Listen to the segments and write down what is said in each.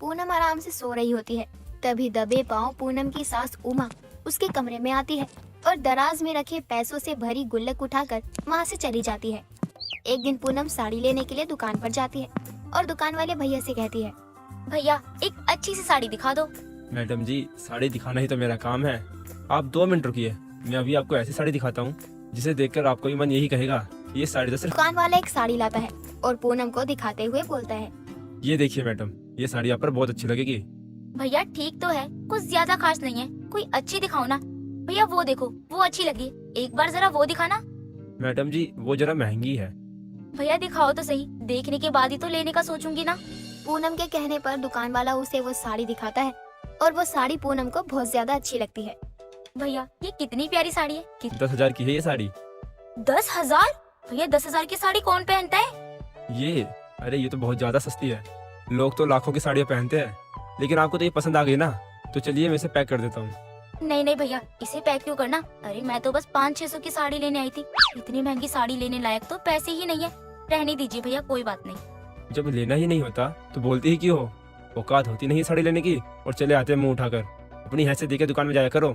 पूनम आराम से सो रही होती है। तभी दबे पांव पूनम की सास उमा उसके कमरे में आती है और दराज में रखे पैसों से भरी गुल्लक उठाकर वहाँ से चली जाती है। एक दिन पूनम साड़ी लेने के लिए दुकान पर जाती है और दुकान वाले भैया से कहती है, भैया एक अच्छी सी साड़ी दिखा दो। मैडम जी, साड़ी दिखाना ही तो मेरा काम है। आप 2 मिनट रुकिए, मैं अभी आपको ऐसी साड़ी दिखाता हूँ जिसे देखकर आपको भी मन यही कहेगा कि ये साड़ी तो सिर्फ। दुकान वाला एक साड़ी लाता है और पूनम को दिखाते हुए बोलता है, ये देखिए मैडम, ये साड़ी आप पर बहुत अच्छी लगेगी। भैया ठीक तो है, कुछ ज्यादा खास नहीं है, कोई अच्छी दिखाओ ना। भैया वो देखो, वो अच्छी लगी, एक बार जरा वो दिखाना। मैडम जी, वो जरा महंगी है। भैया दिखाओ तो सही, देखने के बाद ही तो लेने का सोचूंगी ना। पूनम के कहने पर दुकान वाला उसे वो साड़ी दिखाता है और वो साड़ी पूनम को बहुत ज्यादा अच्छी लगती है। भैया ये कितनी प्यारी साड़ी है। 10,000 की है ये साड़ी। 10,000? भैया 10,000 की साड़ी कौन पहनता है? अरे ये तो बहुत ज्यादा सस्ती है। लोग तो लाखों की साड़ियाँ पहनते हैं, लेकिन आपको तो ये पसंद आ गई ना, तो चलिए मैं इसे पैक कर देता हूँ। नहीं नहीं भैया, इसे पैक क्यों करना? अरे मैं तो बस 500-600 की साड़ी लेने आई थी, इतनी महंगी साड़ी लेने लायक तो पैसे ही नहीं है। रहने दीजिए भैया, कोई बात नहीं। जब लेना ही नहीं होता तो बोलती ही क्यों हो? औकात होती नहीं साड़ी लेने की और चले आते हैं मुंह उठाकर। अपनी हैसियत देके दुकान में जाया करो।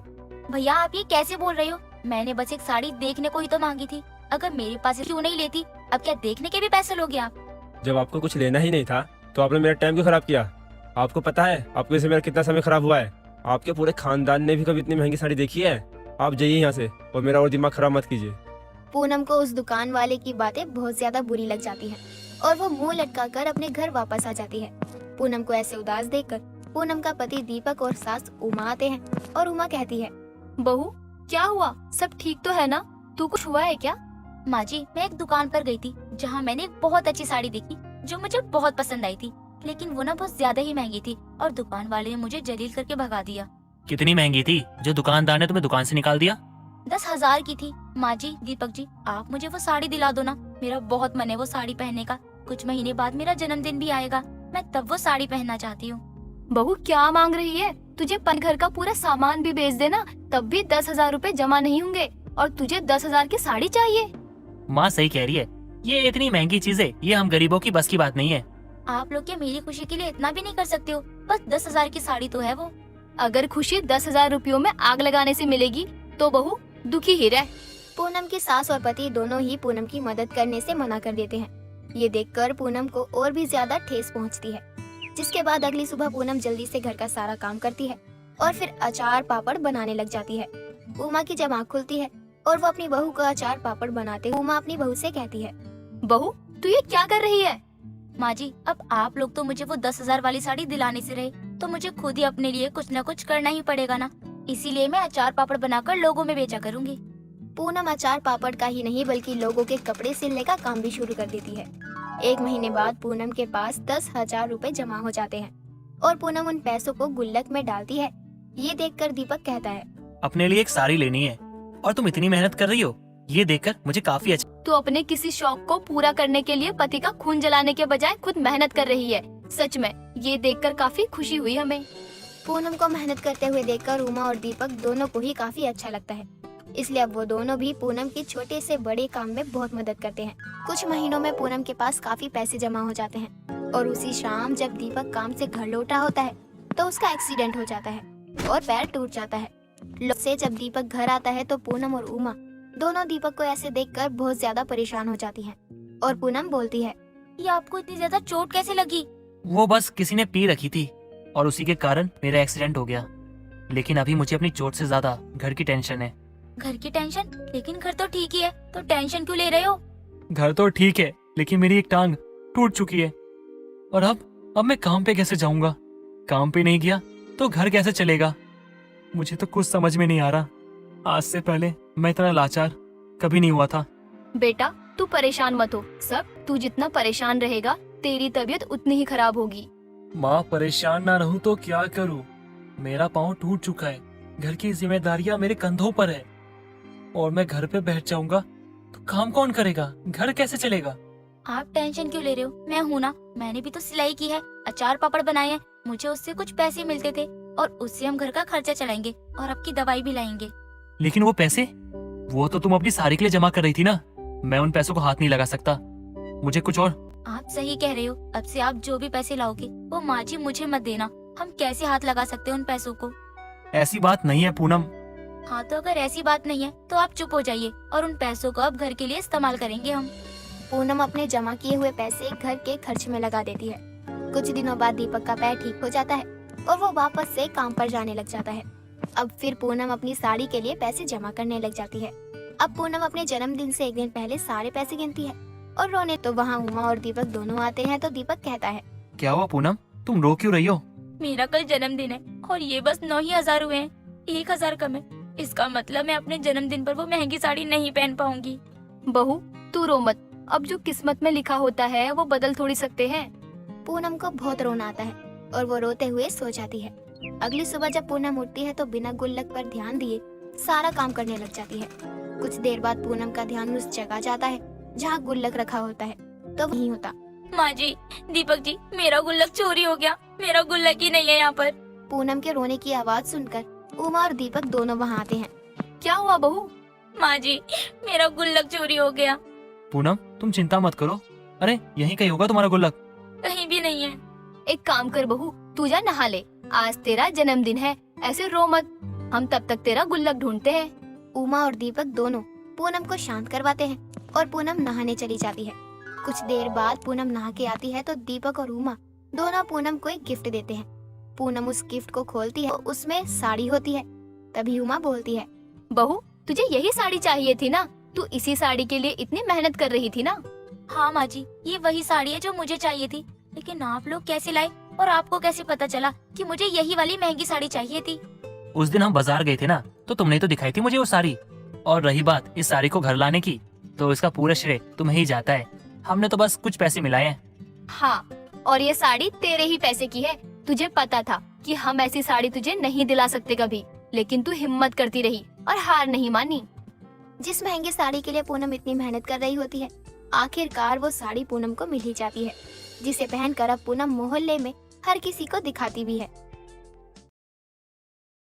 भैया आप ये कैसे बोल रहे हो? मैंने बस एक साड़ी देखने को ही तो मांगी थी, अगर मेरे पास क्यों नहीं लेती? अब क्या देखने के भी पैसे लोगे आप? जब आपको कुछ लेना ही नहीं था तो आपने मेरा टाइम क्यों खराब किया? आपको पता है आपको इससे मेरा कितना समय खराब हुआ है? आपके पूरे खानदान ने भी कभी इतनी महंगी साड़ी देखी है? आप जाइए यहाँ से और मेरा और दिमाग खराब मत कीजिए। पूनम को उस दुकान वाले की बातें बहुत ज्यादा बुरी लग जाती हैं और वो मुंह लटकाकर अपने घर वापस आ जाती है। पूनम को ऐसे उदास देखकर पूनम का पति दीपक और सास उमा आते हैं और उमा कहती है, बहू क्या हुआ, सब ठीक तो है ना? तू कुछ हुआ है क्या? माँ जी, मैं एक दुकान पर गई थी जहाँ मैंने एक बहुत अच्छी साड़ी देखी जो मुझे बहुत पसंद आई थी, लेकिन वो ना बहुत ज्यादा ही महंगी थी और दुकान वाले ने मुझे जलील करके भगा दिया। कितनी महंगी थी जो दुकानदार ने तुम्हें दुकान से निकाल दिया? 10,000 की थी। माँ जी, दीपक जी, आप मुझे वो साड़ी दिला दो ना, मेरा बहुत मन है वो साड़ी पहनने का। कुछ महीने बाद मेरा जन्मदिन भी आएगा, मैं तब वो साड़ी पहनना चाहती हूँ। बहू क्या मांग रही है? तुझे घर का पूरा सामान भी बेच देना, तब भी 10,000 रूपए जमा नहीं होंगे और तुझे 10,000 की साड़ी चाहिए? माँ सही कह रही है, ये इतनी महंगी चीजें ये हम गरीबों की बस की बात नहीं है। आप लोग क्या मेरी खुशी के लिए इतना भी नहीं कर सकते हो? बस 10,000 की साड़ी तो है वो। अगर खुशी 10,000 रूपयों में आग लगाने से मिलेगी तो बहू दुखी ही रह। पूनम की सास और पति दोनों ही पूनम की मदद करने से मना कर देते हैं। ये देखकर पूनम को और भी ज्यादा ठेस पहुंचती है। जिसके बाद अगली सुबह पूनम जल्दी से घर का सारा काम करती है और फिर अचार पापड़ बनाने लग जाती है। उमा की जब आँख खुलती है और वो अपनी बहू को अचार पापड़ बनाते उमा अपनी बहू से कहती है, बहू तू ये क्या कर रही है? माँ जी, अब आप लोग तो मुझे वो 10,000 वाली साड़ी दिलाने से रहे, तो मुझे खुद ही अपने लिए कुछ न कुछ करना ही पड़ेगा ना, इसीलिए मैं अचार पापड़ बनाकर लोगों में बेचा करूँगी। पूनम अचार पापड़ का ही नहीं बल्कि लोगों के कपड़े सिलने का काम भी शुरू कर देती है। 1 महीने बाद पूनम के पास 10,000 रूपए जमा हो जाते हैं और पूनम उन पैसों को गुल्लक में डालती है। ये देखकर दीपक कहता है, अपने लिए एक साड़ी लेनी है और तुम इतनी मेहनत कर रही हो, ये देखकर मुझे काफी अच्छा। तू अपने किसी शौक को पूरा करने के लिए पति का खून जलाने के बजाय खुद मेहनत कर रही है। सच में ये देखकर काफी खुशी हुई हमें। पूनम को मेहनत करते हुए देखकर उमा और दीपक दोनों को ही काफी अच्छा लगता है, इसलिए अब वो दोनों भी पूनम की छोटे से बड़े काम में बहुत मदद करते हैं। कुछ महीनों में पूनम के पास काफी पैसे जमा हो जाते हैं और उसी शाम जब दीपक काम से घर लौटा होता है तो उसका एक्सीडेंट हो जाता है और पैर टूट जाता है। से जब दीपक घर आता है तो पूनम और उमा दोनों दीपक को ऐसे देखकर बहुत ज्यादा परेशान हो जाती हैं और पूनम बोलती है, ये आपको इतनी ज्यादा चोट कैसे लगी? वो बस किसी ने पी रखी थी और उसी के कारण मेरा एक्सीडेंट हो गया, लेकिन अभी मुझे अपनी चोट से ज्यादा घर की टेंशन है। घर की टेंशन? लेकिन घर तो ठीक ही है, तो टेंशन क्यों ले रहे हो? घर तो ठीक है लेकिन मेरी एक टांग टूट चुकी है और अब मैं काम पे कैसे जाऊंगा? काम पे नहीं गया तो घर कैसे चलेगा? मुझे तो कुछ समझ में नहीं आ रहा। आज से पहले मैं इतना लाचार कभी नहीं हुआ था। बेटा तू परेशान मत हो, सब तू जितना परेशान रहेगा तेरी तबीयत उतनी ही खराब होगी। माँ परेशान ना रहूं तो क्या करूं? मेरा पाँव टूट चुका है, घर की जिम्मेदारियां मेरे कंधों पर है और मैं घर पे बैठ जाऊंगा तो काम कौन करेगा? घर कैसे चलेगा? आप टेंशन क्यों ले रहे हो? मैं हूँ ना, मैंने भी तो सिलाई की है, अचार पापड़ बनाए हैं, मुझे उससे कुछ पैसे मिलते थे और उससे हम घर का खर्चा चलाएंगे और आपकी दवाई भी लाएंगे। लेकिन वो पैसे, वो तो तुम अपनी साड़ी के लिए जमा कर रही थी ना, मैं उन पैसों को हाथ नहीं लगा सकता। मुझे कुछ और आप सही कह रहे हो। अब से आप जो भी पैसे लाओगे वो माँ जी मुझे मत देना। हम कैसे हाथ लगा सकते हैं उन पैसों को? ऐसी बात नहीं है पूनम। हाँ, तो अगर ऐसी बात नहीं है तो आप चुप हो जाइए और उन पैसों को अब घर के लिए इस्तेमाल करेंगे हम। पूनम अपने जमा किए हुए पैसे घर के खर्च में लगा देती है। कुछ दिनों बाद दीपक का पैर ठीक हो जाता है और वो वापस से काम पर जाने लग जाता है। अब फिर पूनम अपनी साड़ी के लिए पैसे जमा करने लग जाती है। अब पूनम अपने जन्मदिन से एक दिन पहले सारे पैसे गिनती है और रोने तो वहाँ उमा और दीपक दोनों आते हैं। तो दीपक कहता है, क्या हुआ पूनम, तुम रो क्यों रही हो? मेरा कल जन्मदिन है और ये बस 9,000 हुए हैं। 1,000 कम है। इसका मतलब मैं अपने जन्मदिन पर वो महंगी साड़ी नहीं पहन पाऊंगी। बहू तू रो मत, अब जो किस्मत में लिखा होता है वो बदल थोड़ी सकते हैं। पूनम को बहुत रोना आता है और वो रोते हुए सो जाती है। अगली सुबह जब पूनम उठती है तो बिना गुल्लक पर ध्यान दिए सारा काम करने लग जाती है। कुछ देर बाद पूनम का ध्यान उस जगह जाता है जहाँ गुल्लक रखा होता है, तो वहीं होता। माँ जी, दीपक जी, मेरा गुल्लक चोरी हो गया। मेरा गुल्लक ही नहीं है यहाँ पर। पूनम के रोने की आवाज सुनकर उमा और दीपक दोनों वहाँ आते हैं। क्या हुआ बहू? माँ जी, मेरा गुल्लक चोरी हो गया। पूनम तुम चिंता मत करो, अरे यहीं कहीं होगा तुम्हारा गुल्लक। कहीं भी नहीं है। एक काम कर बहू, तू जा नहा ले, आज तेरा जन्मदिन है, ऐसे रो मत, हम तब तक तेरा गुल्लक ढूंढते हैं। उमा और दीपक दोनों पूनम को शांत करवाते हैं और पूनम नहाने चली जाती है। कुछ देर बाद पूनम नहा के आती है तो दीपक और उमा दोनों पूनम को एक गिफ्ट देते हैं। पूनम उस गिफ्ट को खोलती है, उसमें साड़ी होती है। तभी उमा बोलती है, बहू तुझे यही साड़ी चाहिए थी ना, तू इसी साड़ी के लिए इतनी मेहनत कर रही थी ना। हाँ माँ जी, ये वही साड़ी है जो मुझे चाहिए थी। लेकिन आप लोग कैसे लाए और आपको कैसे पता चला कि मुझे यही वाली महंगी साड़ी चाहिए थी? उस दिन हम बाजार गए थे ना, तो तुमने तो दिखाई थी मुझे वो साड़ी। और रही बात इस साड़ी को घर लाने की, तो इसका पूरा श्रेय तुम्हें ही जाता है। हमने तो बस कुछ पैसे मिलाए हैं। हाँ, और ये साड़ी तेरे ही पैसे की है। तुझे पता था कि हम ऐसी साड़ी तुझे नहीं दिला सकते कभी, लेकिन तू हिम्मत करती रही और हार नहीं मानी। जिस महंगी साड़ी के लिए पूनम इतनी मेहनत कर रही होती है, आखिरकार वो साड़ी पूनम को मिल ही जाती है, जिसे पहनकर अब पूनम मोहल्ले में हर किसी को दिखाती भी है।